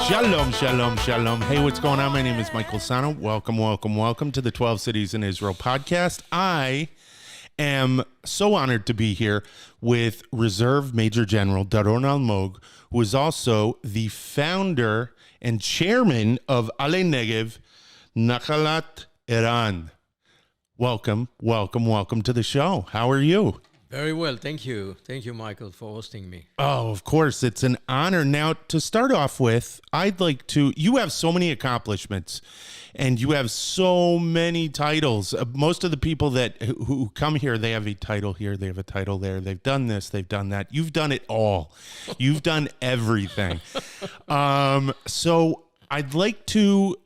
Shalom, shalom, shalom. Hey, what's going on? My name is Michael Sahno. Welcome, welcome, welcome to the 12 Cities in Israel podcast. I am so honored to be here with Reserve Major General Doron Almog, who is also the founder and chairman of ALEH Negev-Nahalat Eran. Welcome, welcome, welcome to the show. How are you? Very well, thank you. Thank you, Michael, for hosting me. Oh, of course. It's an honor. Now, to start off with, you have so many accomplishments and you have so many titles. Most of the people who come here, they have a title here, they have a title there. They've done this, they've done that. You've done it all. You've done everything. So I'd like to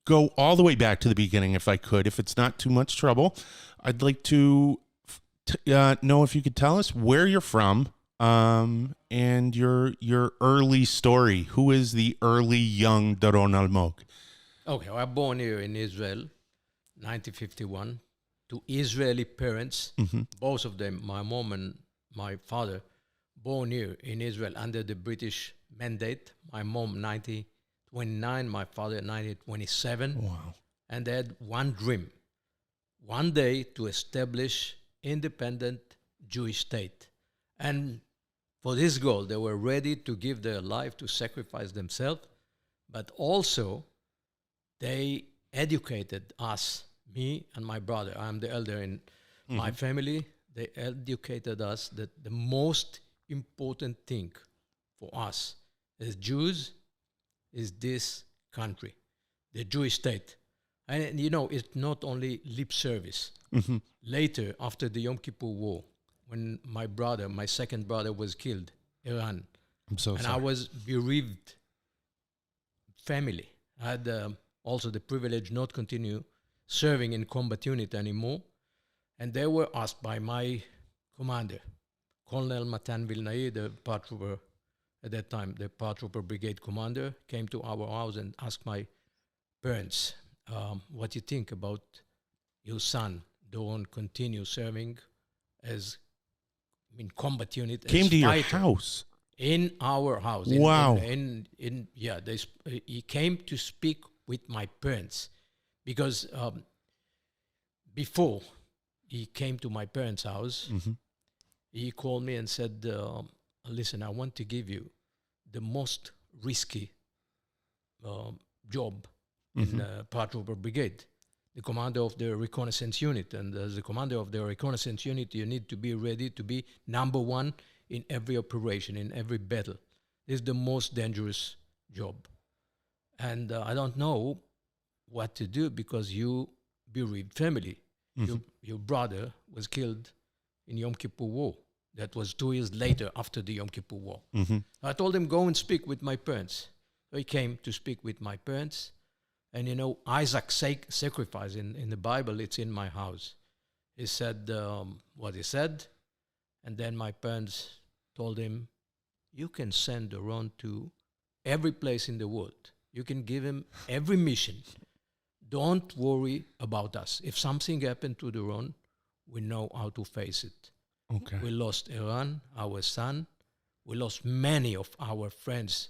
go all the way back to the beginning if I could, if it's not too much trouble. I'd like to know if you could tell us where you're from and your early story. Who is the early young Doron Almog? Okay, I was born here in Israel, 1951, to Israeli parents, both of them, my mom and my father, born here in Israel under the British mandate. My mom, 1929, my father, 1927. Wow. And they had one dream, one day to establish independent Jewish state. And for this goal, they were ready to give their life, to sacrifice themselves, but also they educated us, me and my brother. I'm the elder in my family. They educated us that the most important thing for us as Jews is this country, the Jewish state. And you know, it's not only lip service. Later, after the Yom Kippur War, when my second brother was killed, Iran, I'm so sorry. I was bereaved family. I had also the privilege not continue serving in combat unit anymore. And they were asked by my commander, Colonel Matan Vilnai, the paratrooper at that time, the paratrooper brigade commander, came to our house and asked my parents, what do you think about your son, Doron, continue serving as in combat unit? Came as to your fighter house? In our house. Wow. He came to speak with my parents because before he came to my parents' house, he called me and said, listen, I want to give you the most risky job in paratrooper brigade, the commander of the reconnaissance unit. And as the commander of the reconnaissance unit, you need to be ready to be number one in every operation, in every battle. This is the most dangerous job. And I don't know what to do because you bereaved family. Your brother was killed in Yom Kippur War. That was 2 years later after the Yom Kippur War. I told him, go and speak with my parents. So he came to speak with my parents. And you know, Isaac's sacrifice in the Bible, it's in my house. He said what he said. And then my parents told him, you can send Doron to every place in the world. You can give him every mission. Don't worry about us. If something happened to Doron, we know how to face it. Okay. We lost Iran, our son. We lost many of our friends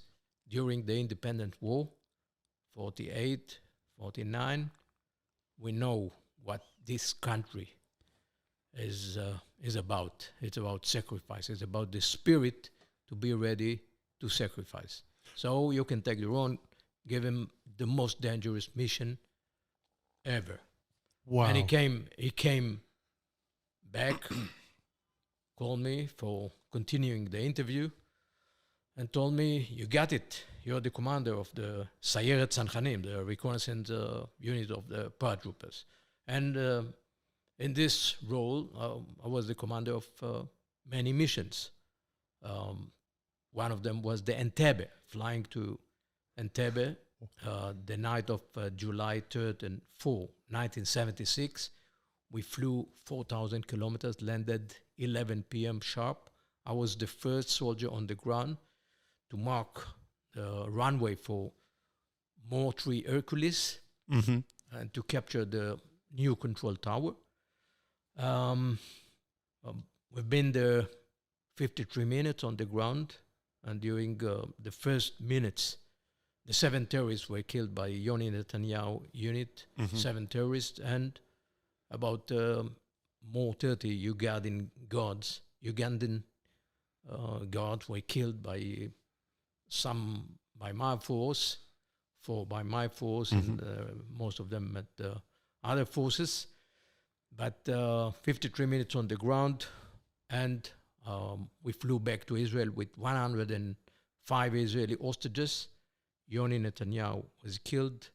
during the independent war, 48, 49. We know what this country is about. It's about sacrifice. It's about the spirit to be ready to sacrifice. So you can take Doron, give him the most dangerous mission ever. Wow. And he came back, called me for continuing the interview, and told me, you got it. You're the commander of the Sayeret Tzanchanim, the reconnaissance unit of the paratroopers. And in this role, I was the commander of many missions. One of them was the Entebbe, flying to Entebbe the night of July 3rd and 4th, 1976. We flew 4,000 kilometers, landed 11 p.m. sharp. I was the first soldier on the ground to mark the runway for Mortuary Hercules and to capture the new control tower. We've been there 53 minutes on the ground, and during the first minutes, the 7 terrorists were killed by Yoni Netanyahu unit, 7 terrorists, and about more 30 Ugandan guards were killed by my force, and most of them at other forces. But 53 minutes on the ground, and we flew back to Israel with 105 Israeli hostages. Yoni Netanyahu was killed.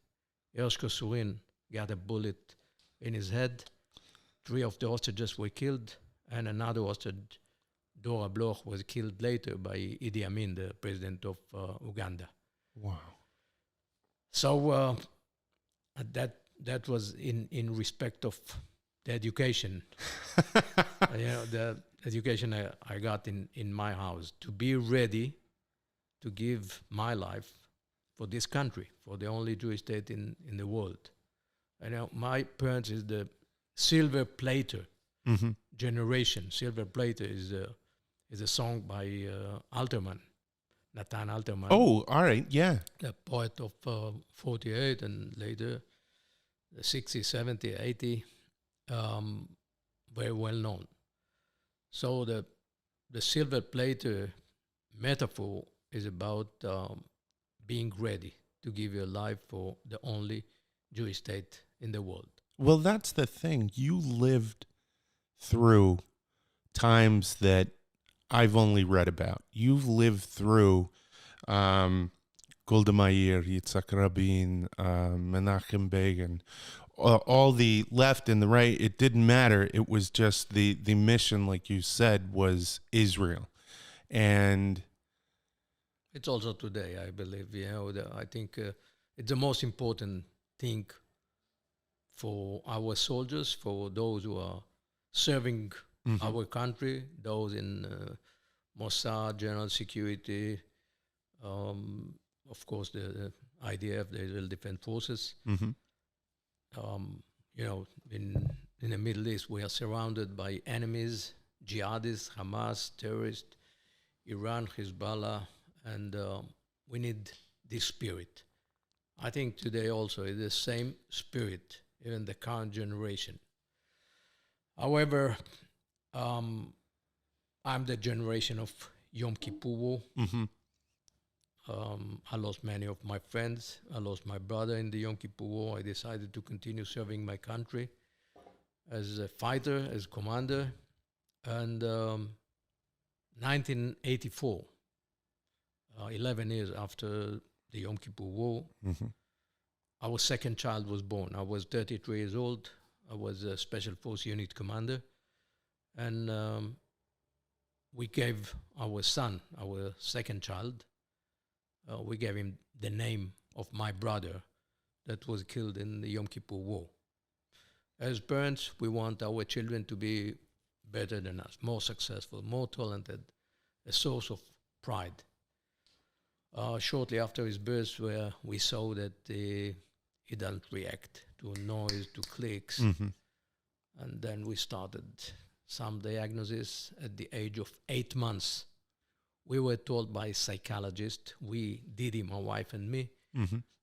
Ershko Surin got a bullet in his head. 3 of the hostages were killed, and another hostage, Doron Almog, was killed later by Idi Amin, the president of Uganda. Wow. So that was in respect of the education. The education I got in my house, to be ready to give my life for this country, for the only Jewish state in the world. My parents is the silver plater generation. Silver plater is a song by Natan Alterman. Oh, all right. Yeah. The poet of 48 and later, the 60, 70, 80, very well known. So the silver plater metaphor is about being ready to give your life for the only Jewish state in the world. Well, that's the thing. You lived through times that I've only read about. You've lived through Golda Meir, Yitzhak Rabin, Menachem Begin, all the left and the right. It didn't matter. It was just the mission, like you said, was Israel. And it's also today, I believe. I think it's the most important thing for our soldiers, for those who are serving our country, those in Mossad, General Security, of course the IDF, the Israel Defense Forces. In the Middle East, we are surrounded by enemies, jihadists, Hamas, terrorists, Iran, Hezbollah, and we need this spirit. I think today also is the same spirit, even the current generation. However, I'm the generation of Yom Kippur War. I lost many of my friends. I lost my brother in the Yom Kippur War. I decided to continue serving my country as a fighter, as commander. And 1984, 11 years after the Yom Kippur War, our second child was born. I was 33 years old. I was a Special Force Unit commander. And we gave our son, our second child, we gave him the name of my brother that was killed in the Yom Kippur War. As parents, we want our children to be better than us, more successful, more talented, a source of pride. Shortly after his birth, we saw that he doesn't react to noise, to clicks. And then we started some diagnosis at the age of 8 months. We were told by psychologists, Didi, my wife and me,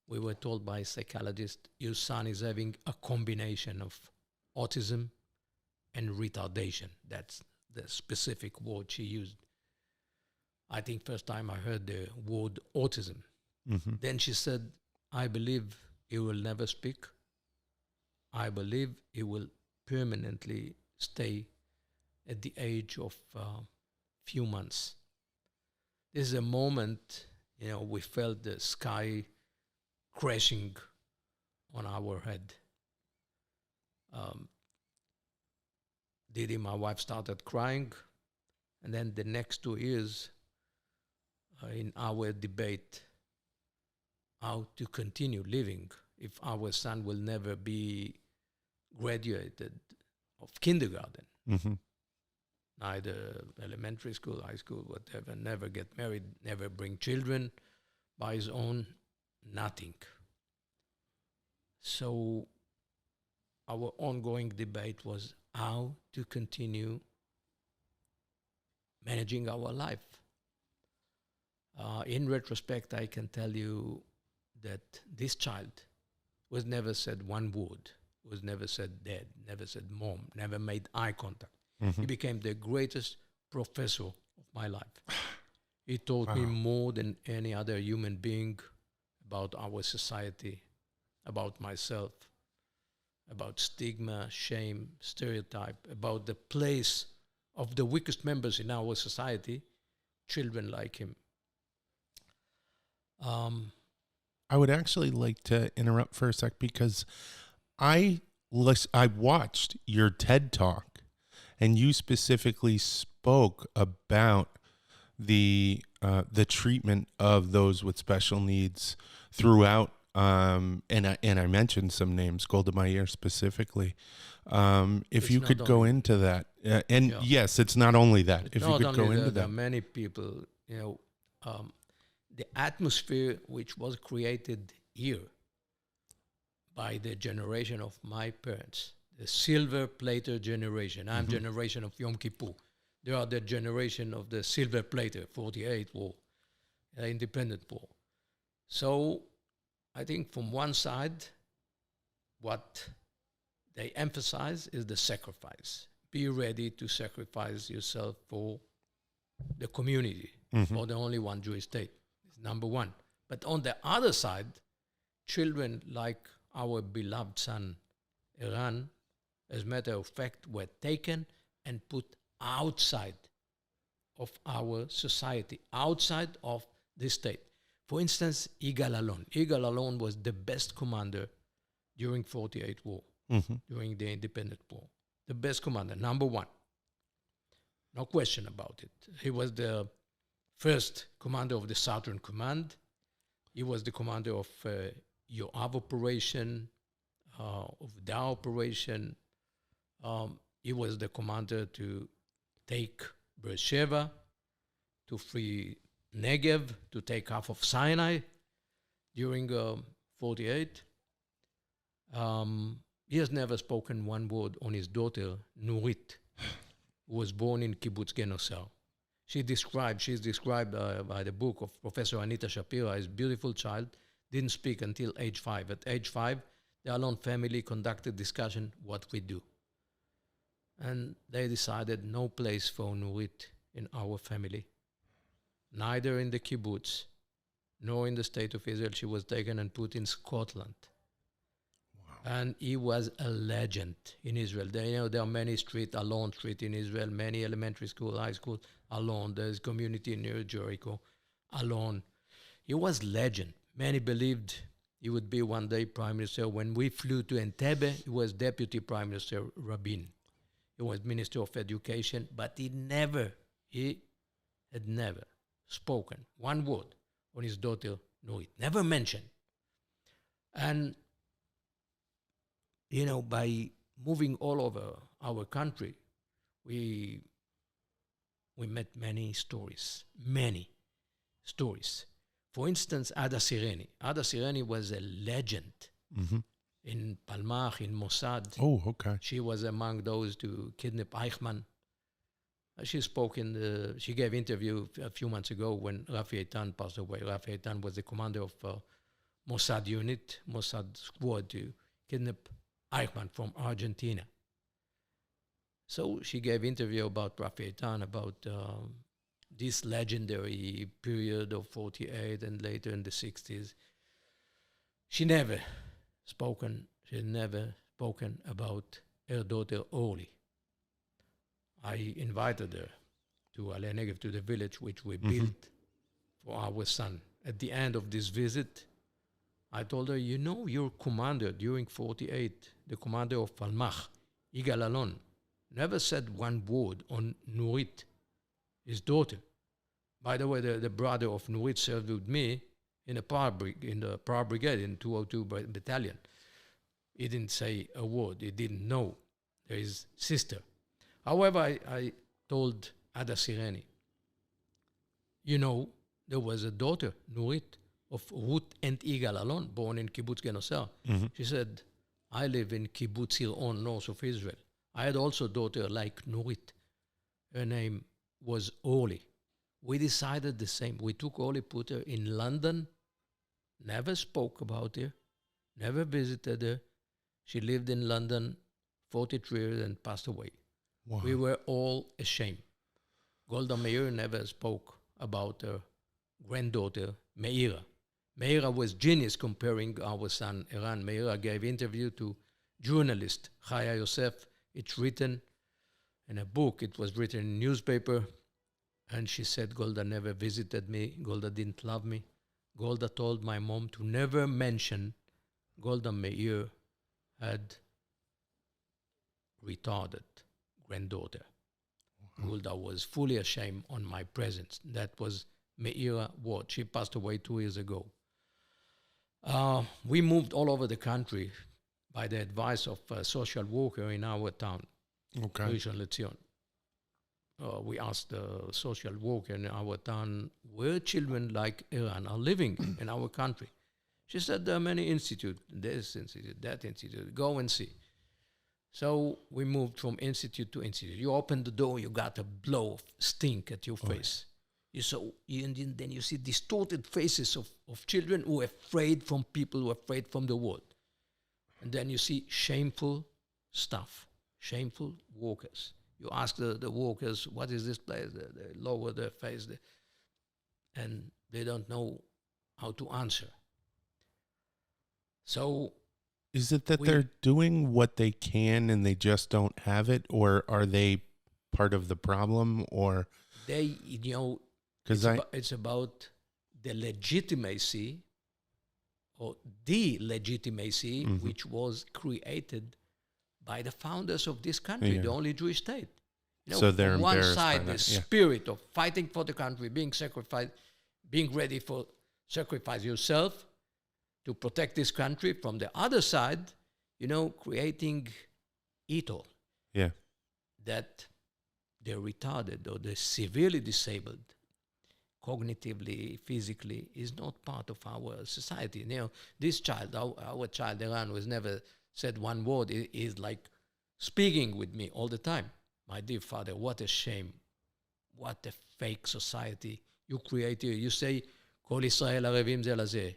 we were told by psychologists, your son is having a combination of autism and retardation. That's the specific word she used. I think first time I heard the word autism. Then she said, I believe he will never speak. I believe he will permanently stay at the age of few months. This is a moment, we felt the sky crashing on our head. Didi, my wife, started crying. And then the next 2 years, in our debate, how to continue living if our son will never be graduated of kindergarten, neither elementary school, high school, whatever, never get married, never bring children by his own, nothing. So our ongoing debate was how to continue managing our life. In retrospect, I can tell you that this child was never said one word, was never said dad, never said mom, never made eye contact. He became the greatest professor of my life. He taught me more than any other human being about our society, about myself, about stigma, shame, stereotype, about the place of the weakest members in our society, children like him. I would actually like to interrupt for a sec because I watched your TED Talk, and you specifically spoke about the treatment of those with special needs throughout. And I mentioned some names, Golda Meir specifically. If It's you not could go only- into that, and Yeah. yes, it's not only that. If you Not could go only into that, there are that, many people, the atmosphere which was created here by the generation of my parents, the silver plater generation. I'm generation of Yom Kippur. They are the generation of the silver plater, 48 war, independent war. So I think from one side, what they emphasize is the sacrifice. Be ready to sacrifice yourself for the community, for the only one Jewish state. It's number one. But on the other side, children like our beloved son, Eran, as a matter of fact, were taken and put outside of our society, outside of the state. For instance, Yigal Allon. Yigal Allon was the best commander during 48 war, during the independent war. The best commander, number one. No question about it. He was the first commander of the Southern Command. He was the commander of Yoav operation, of the operation. He was the commander to take Beersheba, to free Negev, to take half of Sinai during 48. He has never spoken one word on his daughter, Nurit, who was born in Kibbutz Genosar. She's described by the book of Professor Anita Shapira as a beautiful child, didn't speak until age 5. At age 5, the Allon family conducted discussion what we do. And they decided no place for Nurit in our family. Neither in the kibbutz, nor in the state of Israel. She was taken and put in Scotland. And he was a legend in Israel. There are many streets, Alon Street in Israel, many elementary school, high school, Alon. There's community near Jericho, Alon. He was legend. Many believed he would be one day prime minister. When we flew to Entebbe, he was deputy prime minister Rabin. He was minister of education, but he had never spoken one word on his daughter Nurit. Never mentioned. And by moving all over our country, we met many stories. For instance, Ada Sireni. Ada Sireni was a legend in Palmach, in Mossad. Oh, okay. She was among those to kidnap Eichmann. She gave interview a few months ago when Rafi Eitan passed away. Rafi Eitan was the commander of Mossad unit, Mossad squad to kidnap Eichmann from Argentina. So she gave interview about Rafi Eitan, about this legendary period of 48 and later in the 60s. She had never spoken about her daughter Orly. I invited her to ALEH Negev, to the village which we built for our son. At the end of this visit, I told her, your commander during 48, the commander of Palmach, Yigal Allon, never said one word on Nurit, his daughter. By the way, the brother of Nurit served with me in the Power Brigade in 202 Battalion. He didn't say a word. He didn't know his sister. However, I told Ada Sireni, there was a daughter, Nurit, of Ruth and Yigal Allon, born in Kibbutz Genosar. She said, I live in Kibbutz Hiron, north of Israel. I had also a daughter like Nurit. Her name was Orly. We decided the same. We took Orly, put her in London never spoke about her, never visited her. She lived in London 43 years and passed away. Wow. We were all ashamed. Golda Meir never spoke about her granddaughter, Meira. Meira was genius comparing our son, Eran. Meira gave interview to journalist, Chaya Yosef. It's written in a book. It was written in newspaper. And she said, Golda never visited me. Golda didn't love me. Golda told my mom to never mention Golda Meir had retarded granddaughter. Golda was fully ashamed on my presence. That was Meira Ward. She passed away 2 years ago. We moved all over the country by the advice of a social worker in our town, Okay. Rishon LeZion. We asked the social worker in our town where children like Iran are living in our country. She said there are many institutes, this institute, that institute, go and see. So we moved from institute to institute. You open the door, you got a blow of stink at your face. Then you see distorted faces of children who are afraid from people, who are afraid from the world. And then you see shameful stuff, shameful workers. You ask the workers, what is this place? They lower their face, and they don't know how to answer. So is it that they're doing what they can and they just don't have it, or are they part of the problem? Or they, it's about the legitimacy or delegitimacy which was created by the founders of this country, the only Jewish state. So they're on one embarrassed side, by the that, spirit of fighting for the country, being sacrificed, being ready for sacrifice yourself to protect this country. From the other side, creating Ito. Yeah. That they're retarded or they're severely disabled, cognitively, physically, is not part of our society. This child, our child, Eran, was never said one word. He is like speaking with me all the time. My dear father, what a shame. What a fake society you create here. You say, Kol Israel arevim ze lazeh.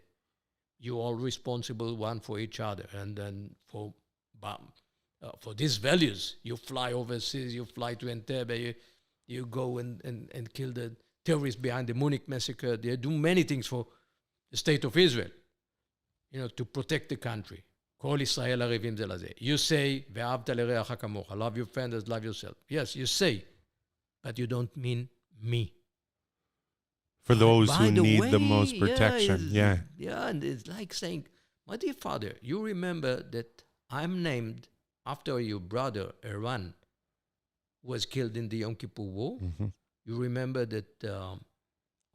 You all responsible one for each other. And then for these values, you fly overseas, you fly to Entebbe, you go and kill the terrorists behind the Munich massacre. They do many things for the state of Israel, to protect the country. Kol Israel arevim ze lazeh. You say, ve'ahavta l'reacha kamocha, love your friends, love yourself. Yes, you say, but you don't mean me. For those who need the most protection. Yeah, and it's like saying, my dear father, you remember that I'm named after your brother, Eran, was killed in the Yom Kippur War. Mm-hmm. You remember that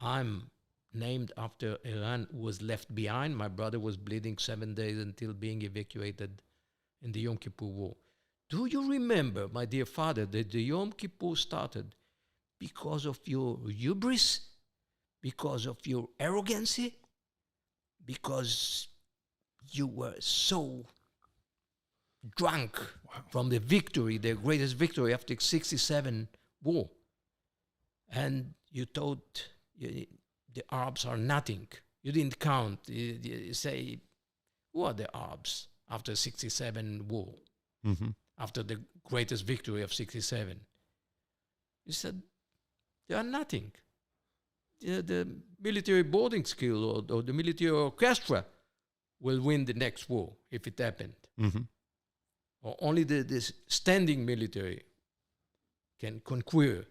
I'm named after Eran, who was left behind. My brother was bleeding 7 days until being evacuated in the Yom Kippur War. Do you remember, my dear father, that the Yom Kippur started because of your hubris, because of your arrogancy, because you were so drunk from the victory, the greatest victory after 67 war. And you thought the Arabs are nothing. You didn't count. You say, who are the Arabs after 67 war? Mm-hmm. After the greatest victory of 67? You said, they are nothing. The military boarding school or the military orchestra will win the next war if it happened. Mm-hmm. Or only the standing military can conquer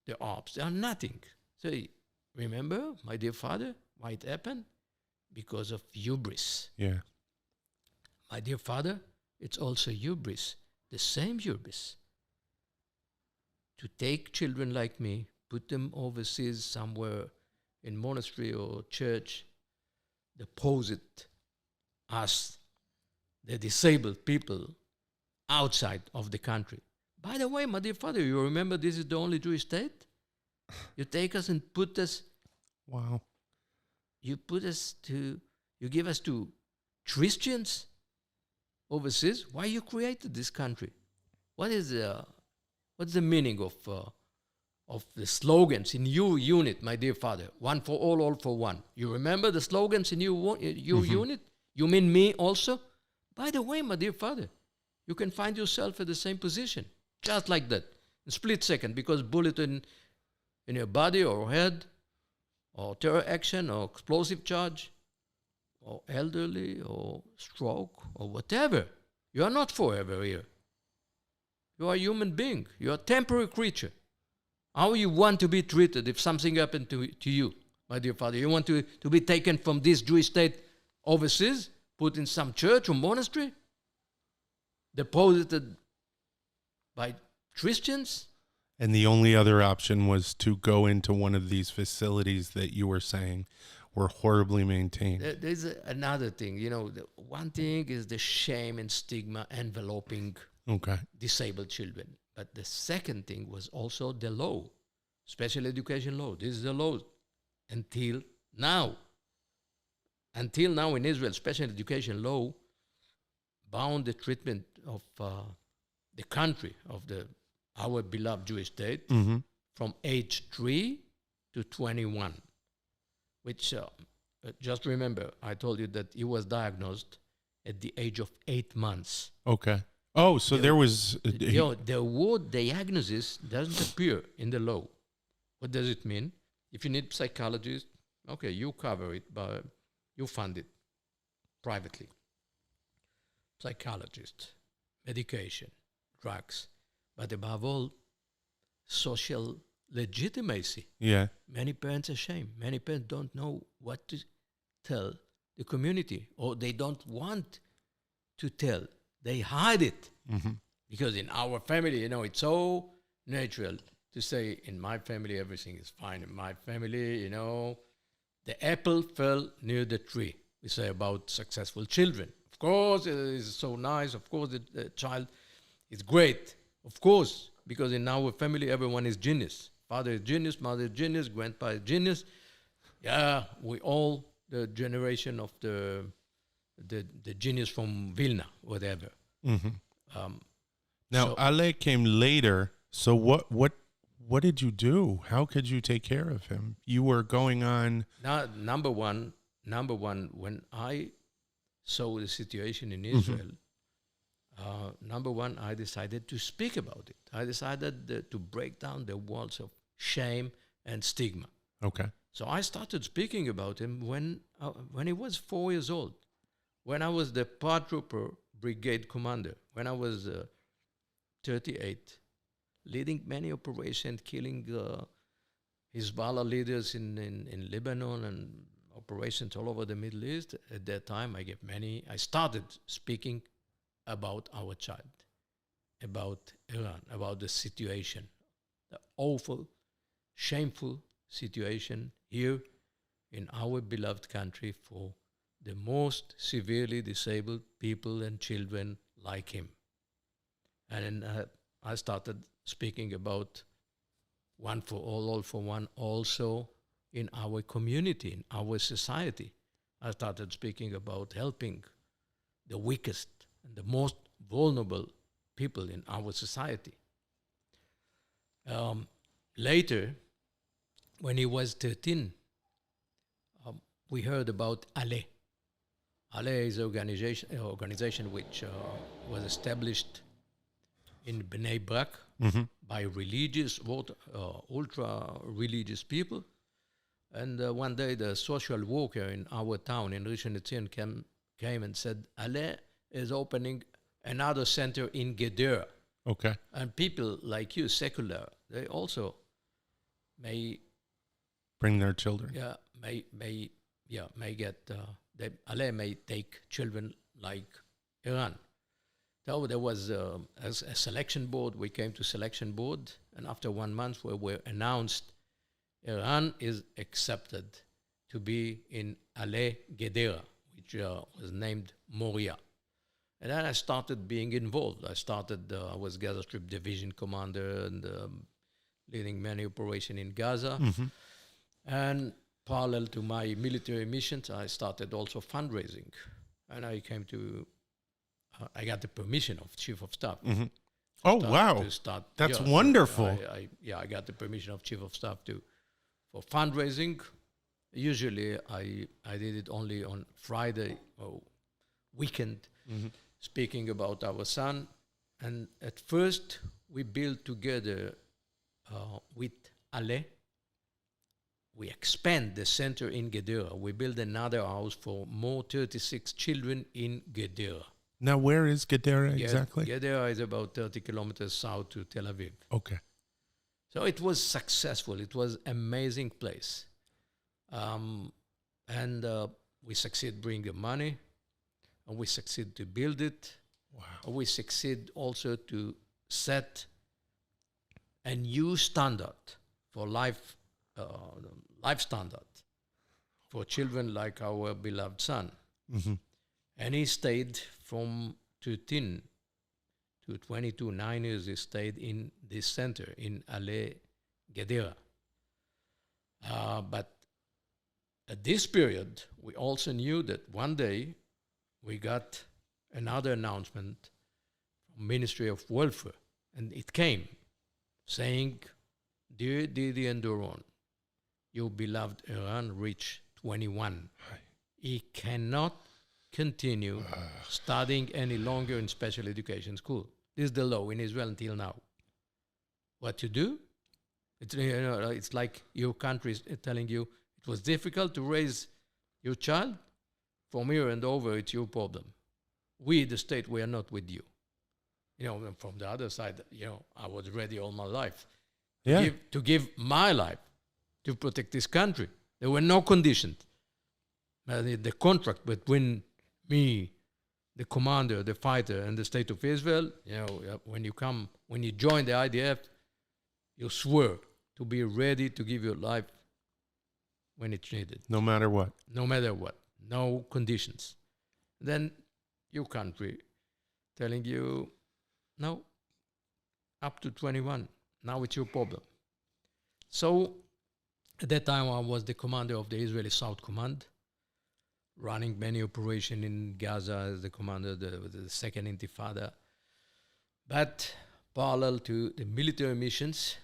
the Arabs. They are nothing. So remember, my dear father, why it happened? Because of hubris. Yeah. My dear father, it's also hubris, the same hubris. To take children like me, put them overseas somewhere in monastery or church, deposit us, the disabled people, outside of the country. By the way, my dear father, you remember this is the only Jewish state? You take us and put us. Wow. You give us to Christians overseas. Why you created this country? What's the meaning of of the slogans in your unit, my dear father. One for all for one. You remember the slogans in your unit? You mean me also? By the way, my dear father, you can find yourself at the same position, just like that, in a split second, because bullet in your body or head, or terror action, or explosive charge, or elderly, or stroke, or whatever. You are not forever here. You are a human being. You are a temporary creature. How you want to be treated if something happened to you, my dear father? You want to be taken from this Jewish state overseas, put in some church or monastery, deposited by Christians? And the only other option was to go into one of these facilities that you were saying were horribly maintained. There's another thing. The one thing is the shame and stigma enveloping disabled children. But the second thing was also the law, special education law. This is the law until now. Until now in Israel, special education law bound the treatment of the country, of our beloved Jewish state, from age 3 to 21, which, just remember, I told you that he was diagnosed at the age of 8 months. Okay. Oh, so there was... the word diagnosis doesn't appear in the law. What does it mean? If you need psychologist, okay, you cover it, but you fund it privately. Psychologist, medication, drugs, but above all, social legitimacy. Yeah. Many parents are ashamed. Many parents don't know what to tell the community, or they don't want to tell. They hide it. Because in our family, it's so natural to say, in my family, everything is fine. In my family, the apple fell near the tree. We say about successful children. Of course, it is so nice. Of course, the child is great. Of course, because in our family, everyone is genius. Father is genius, mother is genius, grandpa is genius. Yeah, we all the generation of the genius from Vilna, whatever. Now, ALEH came later. So what did you do? How could you take care of him? You were going on... Number one, when I saw the situation in Israel, number one, I decided to speak about it. I decided to break down the walls of shame and stigma. Okay. So I started speaking about him when he was 4 years old, when I was the paratrooper brigade commander, when I was 38, leading many operations, killing Hezbollah leaders in Lebanon and operations all over the Middle East. At that time, I started speaking about our child, about Iran, about the situation, the awful, shameful situation here in our beloved country for the most severely disabled people and children like him. And I started speaking about one for all for one also in our community, in our society. I started speaking about helping the weakest and the most vulnerable people in our society. Later, when he was 13, we heard about ALEH. ALEH is an organization which was established in Bnei Brak by religious, ultra-religious people. And one day the social worker in our town, in Rishon LeZion, came and said, ALEH is opening another center in Gedera. Okay. And people like you, secular, they also may... Bring their children. Yeah, may get... ALEH may take children like Iran. So there was a selection board. We came to selection board, and after 1 month we were announced Iran is accepted to be in ALEH Gedera, which was named Moria. And then I started being involved. I was Gaza Strip Division Commander and leading many operations in Gaza. And parallel to my military missions, I started also fundraising. And I got the permission of Chief of Staff. Oh, wow. That's wonderful. I got the permission of chief of staff for fundraising. Usually I did it only on Friday or weekend, speaking about our son. And at first we built together with ALEH. We expand the center in Gedera. We build another house for more 36 children in Gedera. Now, where is Gedera exactly? Gedera is about 30 kilometers south to Tel Aviv. Okay. So it was successful. It was amazing place. And we succeed bring the money, and we succeed to build it. Wow. And we succeed also to set a new standard for life standard for children like our beloved son. Mm-hmm. And he stayed from 13 to 22, 9 years, he stayed in this center in ALEH Gedera. But at this period, we also knew that one day we got another announcement from Ministry of Welfare, and it came saying, "Dear Didi and Doron, your beloved Eran reached 21. He cannot continue studying any longer in special education school. This is the law in Israel until now. What to do? It's like your country is telling you it was difficult to raise your child. From here and over, it's your problem. We, the state, we are not with you." From the other side, I was ready all my life to give my life to protect this country. There were no conditions. The contract between me, the commander, the fighter, and the state of Israel, when you join the IDF, you swear to be ready to give your life when it's needed. No matter what. No matter what. No conditions. Then your country telling you, no, up to 21. Now it's your problem. So at that time, I was the commander of the Israeli South Command, running many operations in Gaza as the commander of the Second Intifada. But parallel to the military missions,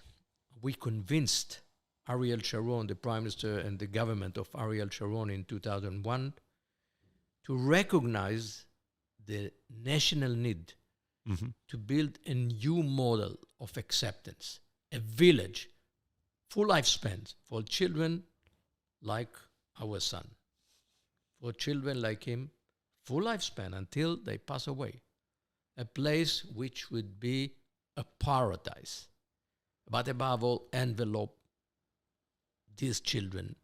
we convinced Ariel Sharon, the Prime Minister, and the government of Ariel Sharon in 2001 to recognize the national need to build a new model of acceptance, a village, full lifespans for children like our son. For children like him, full lifespan until they pass away. A place which would be a paradise, but above all, envelope these children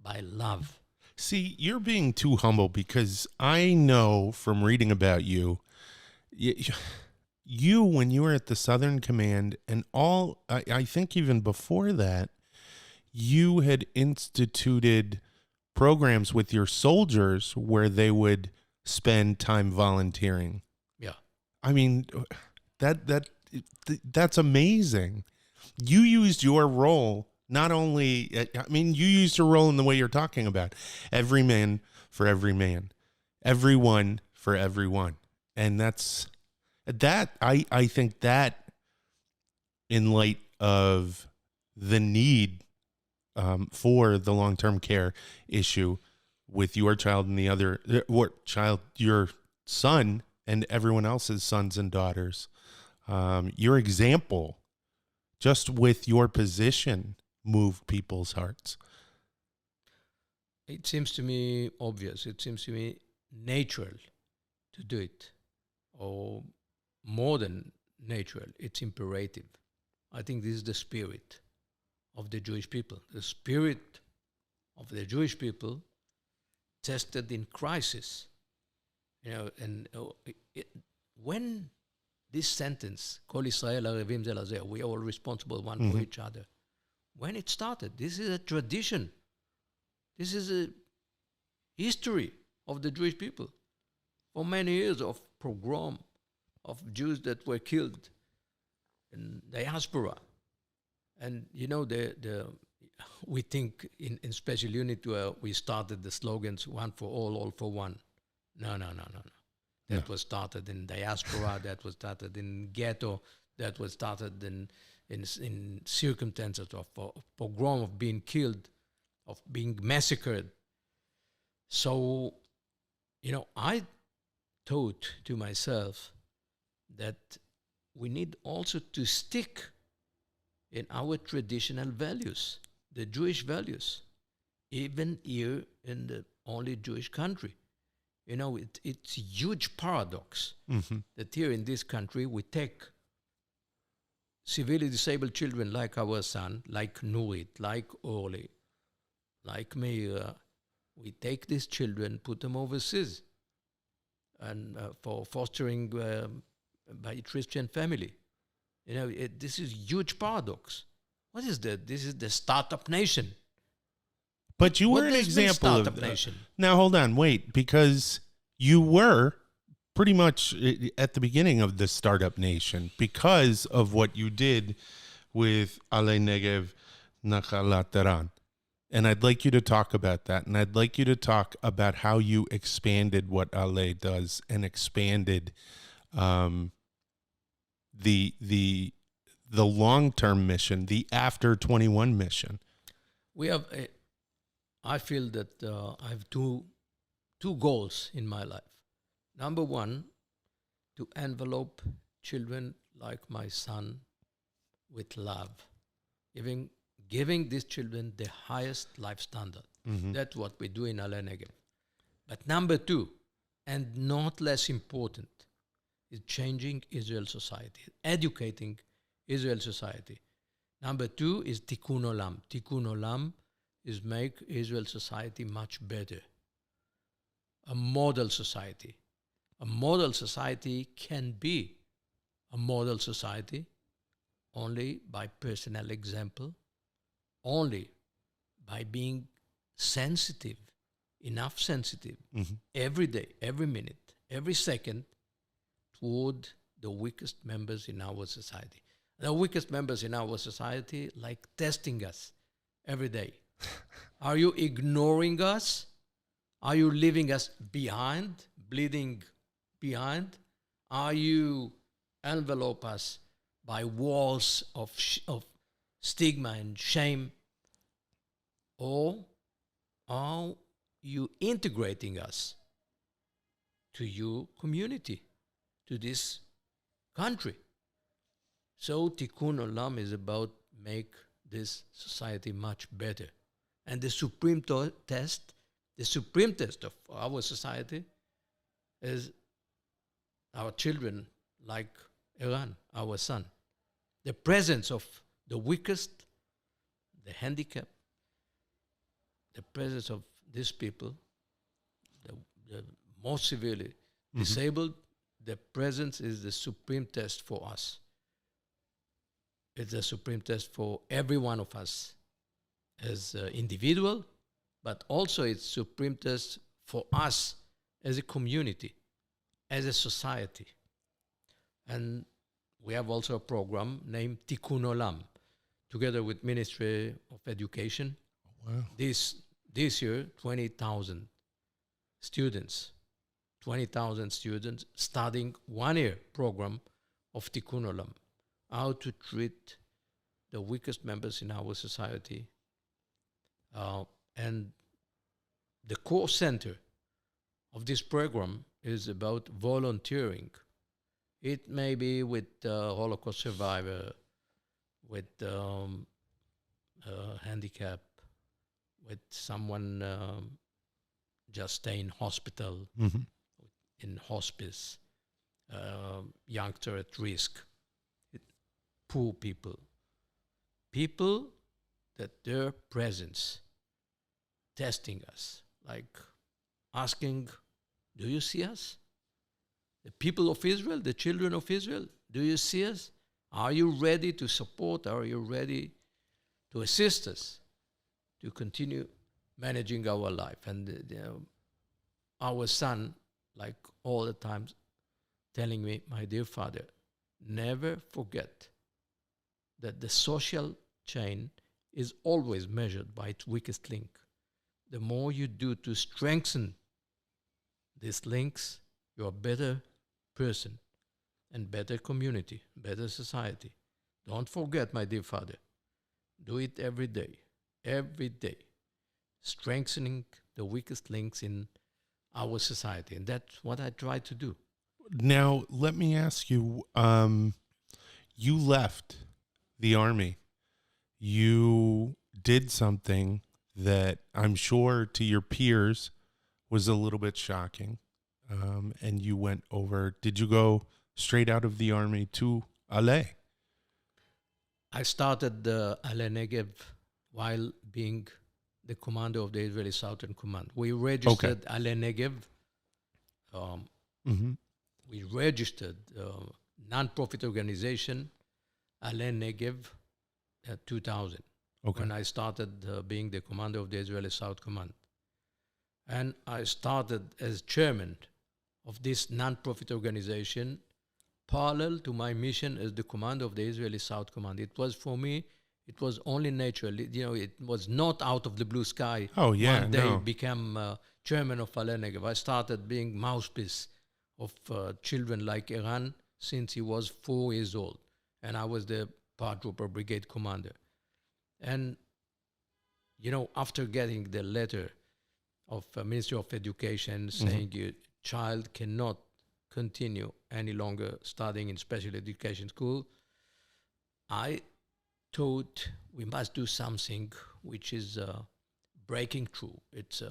by love. See, you're being too humble, because I know from reading about you, when you were at the Southern Command and I think even before that, you had instituted programs with your soldiers where they would spend time volunteering. Yeah. I mean, that's amazing. You used your role, not only, you used your role in the way you're talking about. Every man for every man. Everyone for everyone. And I think that, in light of the need for the long-term care issue with your child and the other your son and everyone else's sons and daughters, your example, just with your position, moved people's hearts. It seems to me obvious. It seems to me natural to do it, or more than natural. It's imperative. I think this is the spirit of the Jewish people. The spirit of the Jewish people tested in crisis. When this sentence, Kol Israel Arevim Ze Lazeh, we are all responsible one for each other. When it started, this is a tradition. This is a history of the Jewish people. For many years of pogrom, of Jews that were killed in diaspora. And we think in special unit where we started the slogans, one for all for one. No. That was started in diaspora, that was started in ghetto, that was started in circumstances of pogrom, of being killed, of being massacred. So, I thought to myself that we need also to stick in our traditional values, the Jewish values, even here in the only Jewish country. It's a huge paradox that here in this country we take severely disabled children like our son, like Nurit, like Orly, like Meira. We take these children, put them overseas, and for fostering by Christian family. This is huge paradox. What is that? This is the startup nation. But you were an example of startup nation. Now hold on, wait, because you were pretty much at the beginning of the startup nation because of what you did with ALEH Negev-Nahalat Eran. And I'd like you to talk about that. And I'd like you to talk about how you expanded what ALEH does and expanded the long-term mission, the after 21 mission. We have, I feel that I have two goals in my life. Number one, to envelope children like my son with love, giving these children the highest life standard. That's what we do in ALEH Negev. But number two, and not less important, is changing Israel society, educating Israel society. Number two is Tikkun Olam. Tikkun Olam is make Israel society much better. A model society. A model society can be a model society only by personal example, only by being sensitive, enough sensitive, every day, every minute, every second, toward the weakest members in our society. The weakest members in our society like testing us every day. Are you ignoring us? Are you leaving us behind, bleeding behind? Are you envelope us by walls of stigma and shame? Or are you integrating us to your community, to this country? So Tikkun Olam is about make this society much better. And the supreme test of our society is our children like Eran, our son. The presence of the weakest, the handicapped, the presence of these people, the most severely disabled, the presence is the supreme test for us. It's a supreme test for every one of us as an individual, but also it's supreme test for us as a community, as a society. And we have also a program named Tikkun Olam, together with Ministry of Education. Wow. This year, 20,000 students studying 1 year program of Tikkun Olam, how to treat the weakest members in our society. And the core center of this program is about volunteering. It may be with Holocaust survivor, with handicap, with someone just stay in hospital, in hospice, youngster at risk, poor people that their presence testing us, like asking, do you see us? The people of Israel, the children of Israel, do you see us? Are you ready to support? Are you ready to assist us to continue managing our life? And our son, like all the times, telling me, my dear father, never forget that the social chain is always measured by its weakest link. The more you do to strengthen these links, you're a better person. and better community, better society. Don't forget, my dear father, do it every day, strengthening the weakest links in our society. And that's what I try to do. Now, let me ask you, you left the army. You did something that I'm sure to your peers was a little bit shocking. And you went over, did you go straight out of the army to ALEH? I started the ALEH Negev while being the commander of the Israeli Southern Command. We registered ALEH Negev. We registered non-profit organization ALEH Negev 2000 when I started being the commander of the Israeli South Command. And I started as chairman of this non-profit organization parallel to my mission as the commander of the Israeli South Command. It was, for me, it was only natural. It was not out of the blue sky. One day became chairman of ALEH Negev. I started being mouthpiece of children like Eran since he was 4 years old. And I was the paratrooper brigade commander. And, after getting the letter of Ministry of Education saying your child cannot continue any longer studying in special education school, I thought we must do something which is breaking through. It's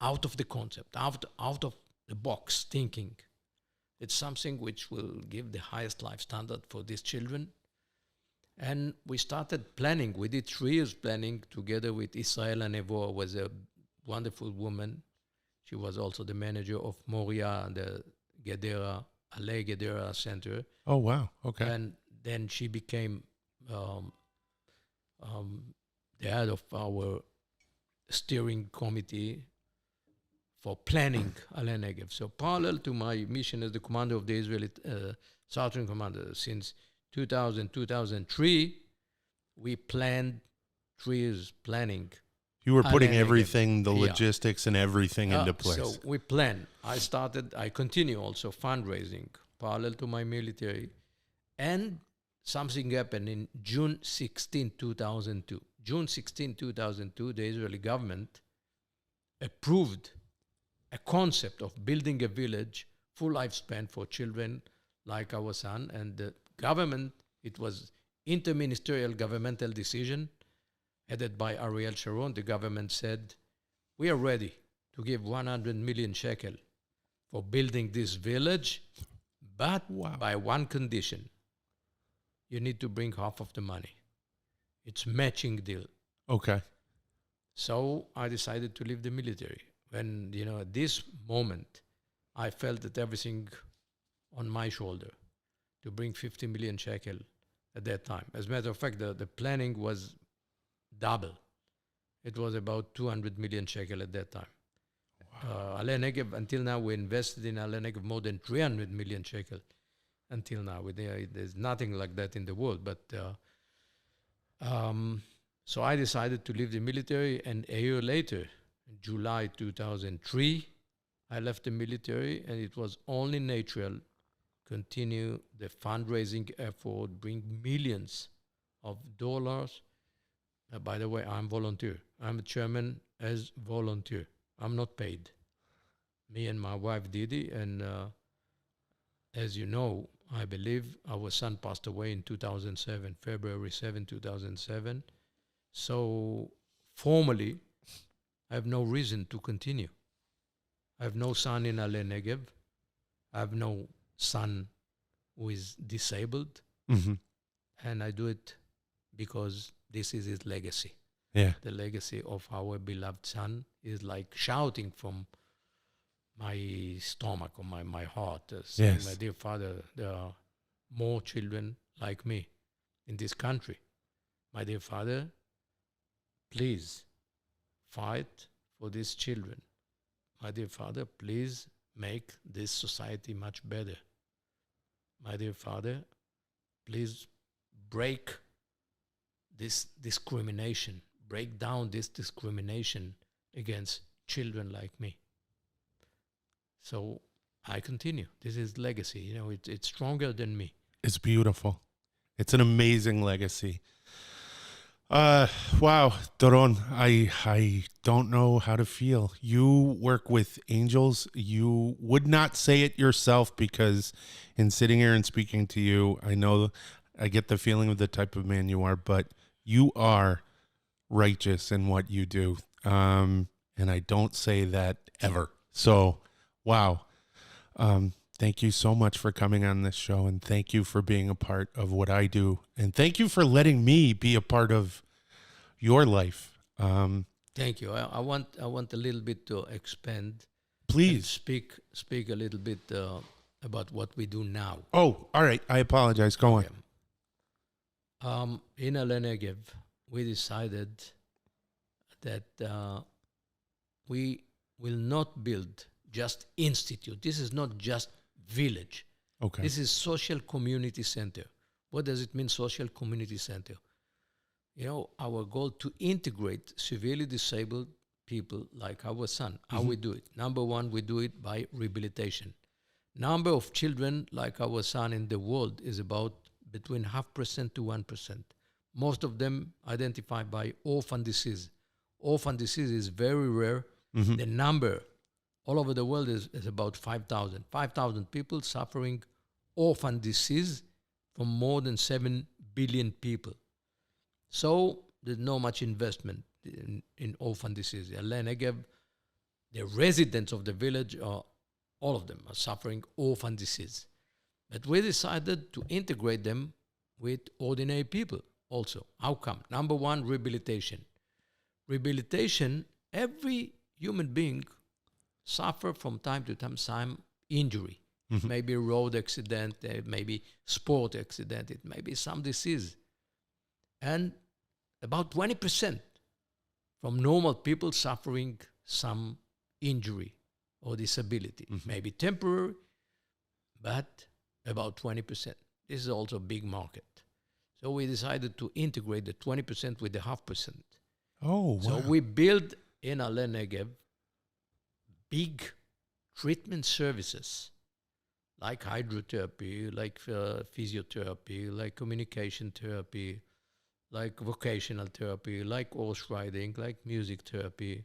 out of the concept, out of the box thinking. It's something which will give the highest life standard for these children. And we started planning. We did 3 years planning together with Israela Nevo, was a wonderful woman. She was also the manager of Moria and the ALEH Gedera Center. Oh, wow. Okay. And then she became the head of our steering committee for planning ALEH Negev. So parallel to my mission as the commander of the Israeli Southern Command, since 2000, 2003, we planned 3 years planning. You were putting everything, the logistics and everything into place. So we planned. I continue also fundraising parallel to my military. And something happened in June 16, 2002. June 16, 2002, the Israeli government approved a concept of building a village, full lifespan for children like our son. And the government, it was interministerial governmental decision headed by Ariel Sharon. The government said, we are ready to give 100 million shekel for building this village, but by one condition. You need to bring half of the money. It's matching deal. Okay. So I decided to leave the military. When, at this moment, I felt that everything on my shoulder to bring 50 million shekel at that time. As a matter of fact, the planning was double. It was about 200 million shekel at that time. Wow. ALEH Negev, until now, we invested in ALEH Negev more than 300 million shekel until now. There's nothing like that in the world. But so I decided to leave the military, and a year later, in July 2003, I left the military, and it was only natural continue the fundraising effort, bring millions of dollars. By the way, I'm volunteer. I'm a chairman as volunteer. I'm not paid. Me and my wife Didi, and as you know, I believe our son passed away in 2007, February 7, 2007. So formally, I have no reason to continue. I have no son in ALEH Negev. I have no son who is disabled. And I do it because this is his legacy. Yeah. The legacy of our beloved son is like shouting from my stomach or my heart, saying, my dear father, there are more children like me in this country. My dear father, please fight for these children. My dear father, please make this society much better. My dear father, please break this discrimination, break down this discrimination against children like me. So I continue. This is legacy. You know, it's stronger than me. It's beautiful. It's an amazing legacy. Wow, Doron, I don't know how to feel. You work with angels. You would not say it yourself, because in sitting here and speaking to you, I know I get the feeling of the type of man you are, but you are righteous in what you do. And I don't say that ever. So, wow. Thank you so much for coming on this show, and thank you for being a part of what I do, and thank you for letting me be a part of your life. Thank you. I want a little bit to expand. And Please. speak a little bit about what we do now. Oh, all right. I apologize. Go on. In ALEH Negev, we decided that we will not build just institute. This is not just village. Okay. This is social community center. What does it mean, social community center? You know, our goal to integrate severely disabled people like our son. How we do it? Number one, we do it by rehabilitation. Number of children like our son in the world is about between 0.5% to 1%. Most of them identified by orphan disease. Orphan disease is very rare. The number all over the world is about 5,000. 5,000 people suffering orphan disease from more than 7 billion people. So there's not much investment in orphan disease. ALEH Negev, the residents of the village, all of them are suffering orphan disease. But we decided to integrate them with ordinary people also. How come? Number one, rehabilitation. Rehabilitation, every human being suffer from time to time some injury. It may be a road accident, it may be sport accident, it may be some disease. And about 20% from normal people suffering some injury or disability. Maybe temporary, but about 20%. This is also a big market. So we decided to integrate the 20% with the 0.5%. Oh, wow. So we build in ALEH Negev big treatment services like hydrotherapy, like physiotherapy, like communication therapy, like vocational therapy, like horse riding, like music therapy.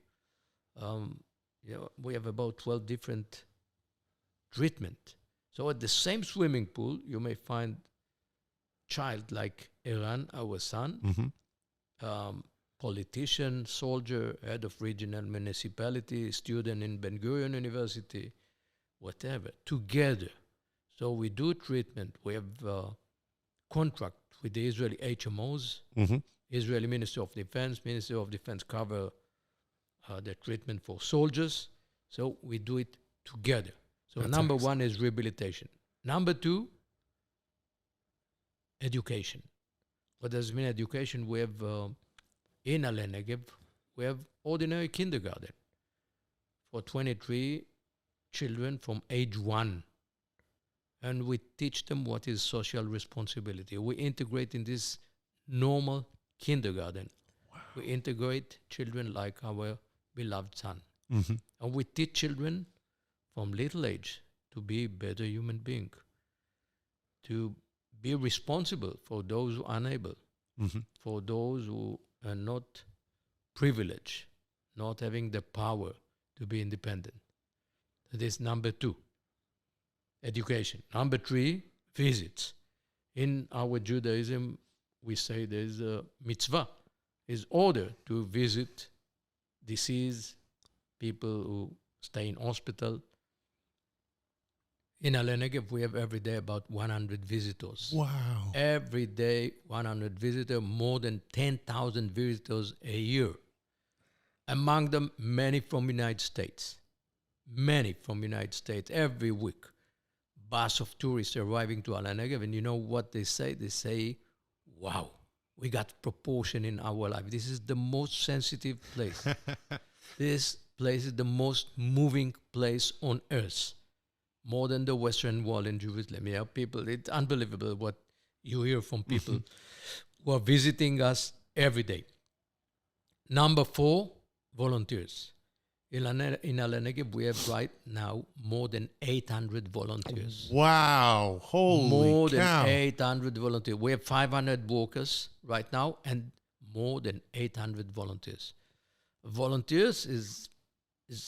We have about 12 different treatment. So at the same swimming pool, you may find child like Eran, our son, politician, soldier, head of regional municipality, student in Ben Gurion University, whatever, together. So we do treatment. We have contract with the Israeli HMOs, Israeli Ministry of Defense. Ministry of Defense cover the treatment for soldiers. So we do it together. So That's number excellent. one is rehabilitation. Number two, education. What does it mean, education? We have, in ALEH Negev, we have ordinary kindergarten for 23 children from age 1. And we teach them what is social responsibility. We integrate in this normal kindergarten. Wow. We integrate children like our beloved son. And we teach children from little age to be better human being, to be responsible for those who are unable, for those who are not privileged, not having the power to be independent. That is number two, education. Number three, visits. In our Judaism, we say there is a mitzvah, is order to visit deceased people who stay in hospital. In ALEH Negev, we have every day about 100 visitors. Wow. Every day, 100 visitors, more than 10,000 visitors a year. Among them, many from the United States. Many from the United States, every week. Bus of tourists arriving to ALEH Negev, and you know what they say? They say, wow, we got proportion in our life. This is the most sensitive place. This place is the most moving place on earth. More than the Western Wall in Jerusalem. Yeah, people, it's unbelievable what you hear from people who are visiting us every day. Number four, volunteers. In ALEH Negev, we have right now more than 800 volunteers. Wow. Holy More cow. than 800 volunteers. We have 500 workers right now and more than 800 volunteers. Volunteers is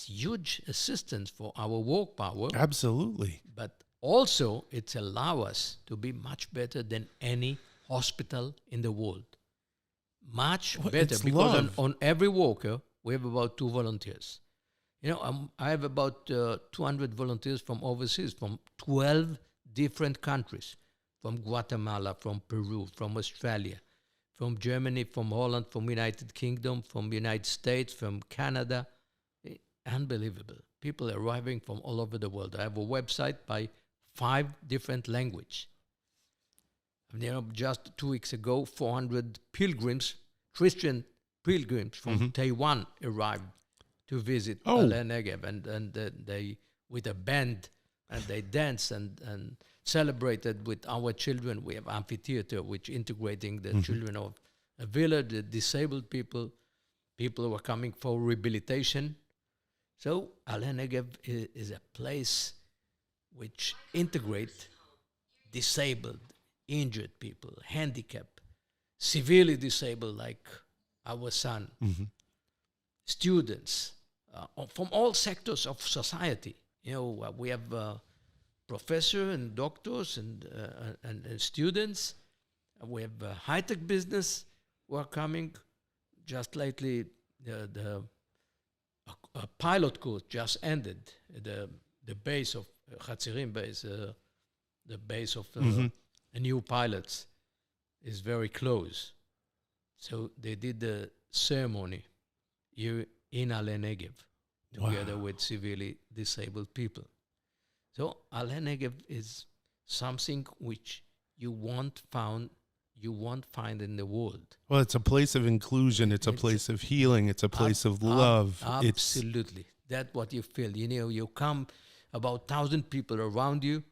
huge assistance for our work power, Absolutely. but also it allows us to be much better than any hospital in the world. Much Well, better, it's because love. on every worker, we have about 2 volunteers. You know, I have about 200 volunteers from overseas, from 12 different countries, from Guatemala, from Peru, from Australia, from Germany, from Holland, from United Kingdom, from United States, from Canada. Unbelievable. People arriving from all over the world. I have a website by 5 different languages. You know, just 2 weeks ago, 400 pilgrims, Christian pilgrims from Taiwan arrived to visit ALEH Negev, and they, with a band, and they danced and celebrated with our children. We have amphitheater, which integrating the children of a village, the disabled people who are coming for rehabilitation. So ALEH Negev is a place which integrate disabled, injured people, handicapped, severely disabled like our son, students from all sectors of society. You know, we have professors and doctors and students. We have high-tech business who are coming. Just lately, a pilot course just ended. The base of Hatzirim base, the base of a new pilots is very close. So they did the ceremony here in ALEH Negev together with severely disabled people. So ALEH Negev is something which you won't find in the world. Well, it's a place of inclusion. It's a place of healing. It's a place of love. Absolutely. That's what you feel. You know, you come about 1,000 people around you,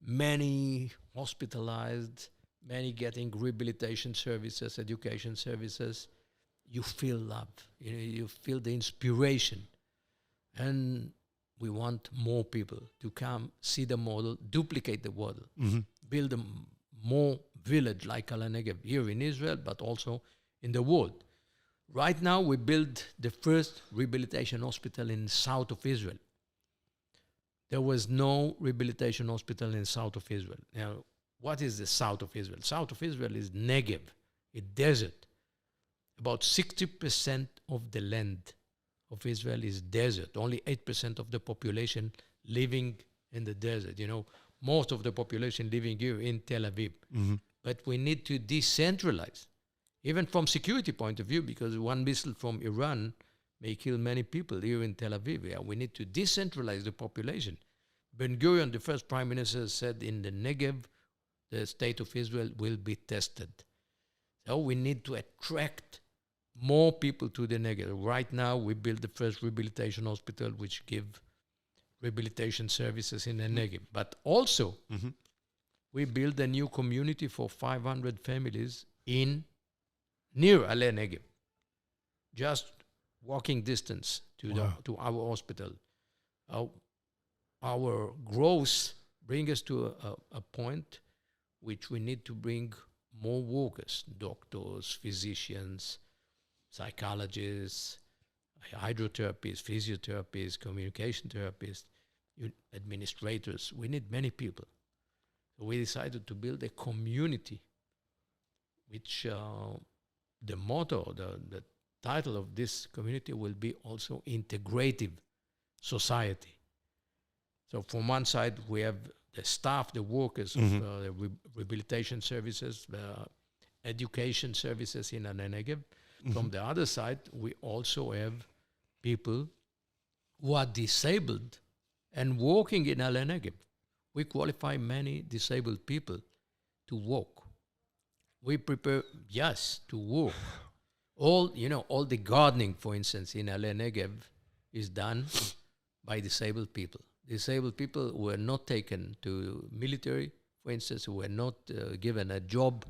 many hospitalized, many getting rehabilitation services, education services. You feel love. You know, you feel the inspiration. And we want more people to come, see the model, duplicate the model, build a more village like ALEH Negev here in Israel, but also in the world. Right now, we build the first rehabilitation hospital in south of Israel. There was no rehabilitation hospital in south of Israel. Now, what is the south of Israel? South of Israel is Negev, a desert. About 60% of the land of Israel is desert. Only 8% of the population living in the desert. You know, most of the population living here in Tel Aviv. But we need to decentralize, even from security point of view, because one missile from Iran may kill many people here in Tel Aviv. Yeah, we need to decentralize the population. Ben-Gurion, the first prime minister, said in the Negev, the state of Israel will be tested. So we need to attract more people to the Negev. Right now, we build the first rehabilitation hospital, which give rehabilitation services in the Negev. But also, we build a new community for 500 families near ALEH Negev. Just walking distance to our hospital. Our growth brings us to a point which we need to bring more workers, doctors, physicians, psychologists, hydrotherapists, physiotherapists, communication therapists, administrators. We need many people. So we decided to build a community, which the motto, the title of this community will be also integrative society. So from one side, we have the staff, the workers of the rehabilitation services, the education services in ALEH Negev. From the other side, we also have people who are disabled and working in ALEH Negev. We qualify many disabled people to work. We prepare, to work. All the gardening, for instance, in ALEH Negev is done by disabled people. Disabled people who were not taken to military, for instance, who were not given a job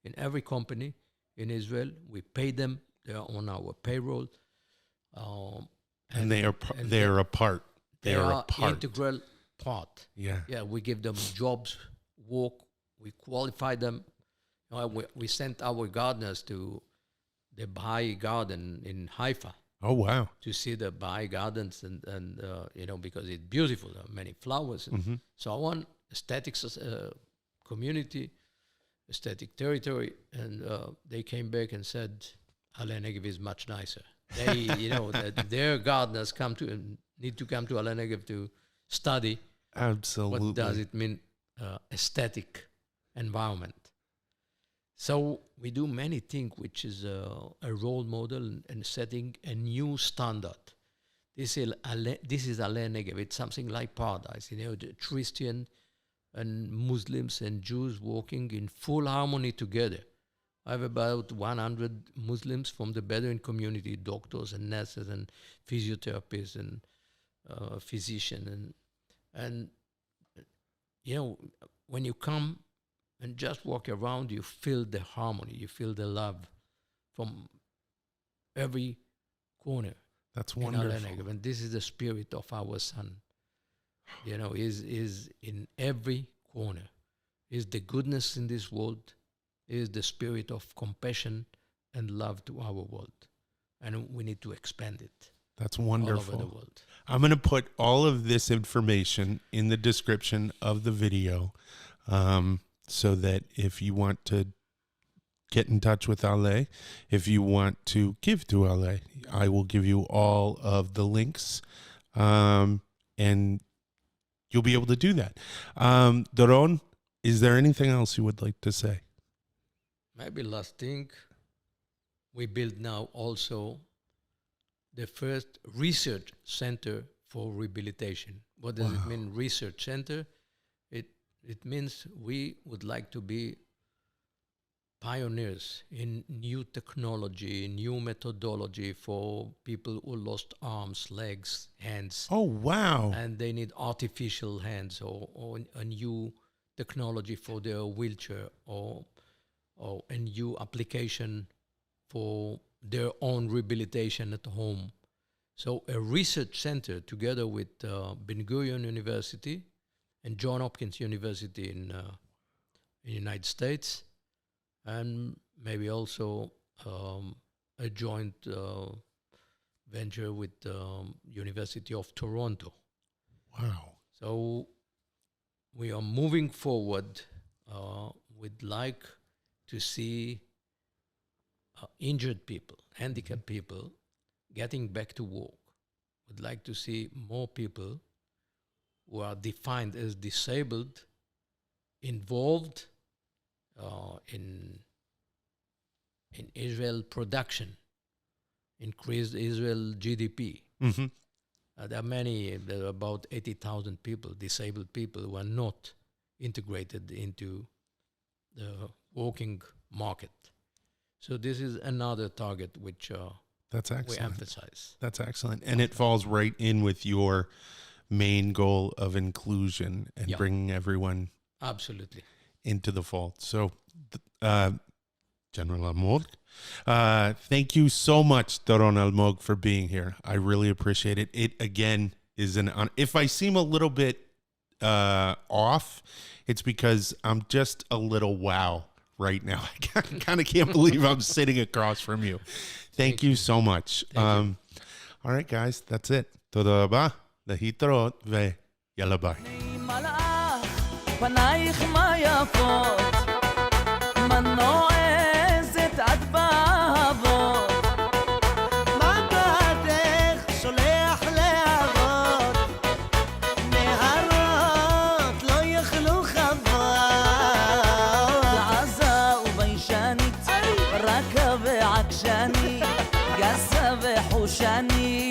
in every company in Israel. We pay them. They are on our payroll. And they're a part. They are integral part. Yeah. Yeah, we give them jobs, work, we qualify them. We sent our gardeners to the Baha'i garden in Haifa Oh, wow. to see the Baha'i gardens and because it's beautiful, there are many flowers and so on, aesthetic community, aesthetic territory, and they came back and said, ALEH Negev is much nicer. They, that their gardeners need to come to ALEH Negev to study. Absolutely. What does it mean, aesthetic environment? So we do many things, which is a role model and setting a new standard. This is ALEH Negev. It's something like paradise. The Christian and Muslims and Jews working in full harmony together. I have about 100 Muslims from the Bedouin community, doctors and nurses and physiotherapists and physicians. And when you come and just walk around, you feel the harmony, you feel the love from every corner. That's wonderful. And this is the spirit of our son. Is in every corner. Is the goodness in this world, is the spirit of compassion and love to our world. And we need to expand it. That's wonderful. All over the world. I'm going to put all of this information in the description of the video, so that if you want to get in touch with ALEH, if you want to give to ALEH, I will give you all of the links, and you'll be able to do that. Doron, is there anything else you would like to say? Maybe last thing, we build now also the first research center for rehabilitation. What does it mean, research center? It means we would like to be pioneers in new technology, new methodology for people who lost arms, legs, hands. Oh, wow. And they need artificial hands or a new technology for their wheelchair or a new application for their own rehabilitation at home. So a research center together with Ben-Gurion University and Johns Hopkins University in the United States, and maybe also a joint venture with University of Toronto. Wow. So we are moving forward. We'd like to see injured people, handicapped people, getting back to work. We'd like to see more people who are defined as disabled involved in Israel production, increased Israel GDP. Mm-hmm. There are about 80,000 people, disabled people, who are not integrated into the working market. So this is another target which That's excellent. we emphasize. That's excellent. And it falls right in with your main goal of inclusion and bringing everyone Absolutely into the fold. So, General Almog, thank you so much, Doron Almog, for being here. I really appreciate it. It, again, is an honor. If I seem a little bit off, it's because I'm just a little wow right now. I kind of can't believe I'm sitting across from you. Thank you so much. All right, guys, that's it. Toda raba, להתראות ויאללה ביי. פנייך מה יפות, מה נועזת עד באבות, מבטך שולח להבות, נהרות לא יכלו חוות, לעזה וביישנית, רכה ועקשנית, גסה וחושנית,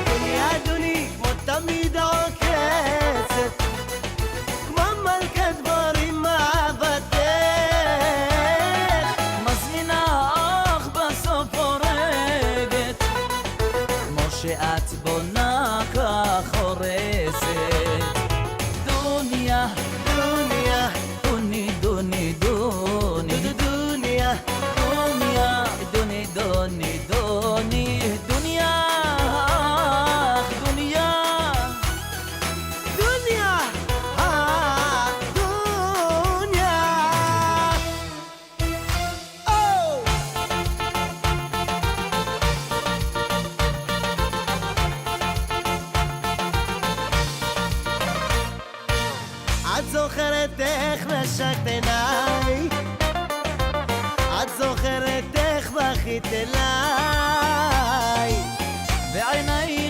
דוניה דוני כמו תמיד עוקצת, כמו מלכת דבורים אהבתך, מזמינה אך בסוף הורגת, כמו שאת בונה כך הורסת. דוניה, דוניה, דוני, דוני, דוני, דוניה, דוניה, דוני, דוני, דוני. זוכרת איך נשקת עיניי, את זוכרת איך בכית אליי, ועיניי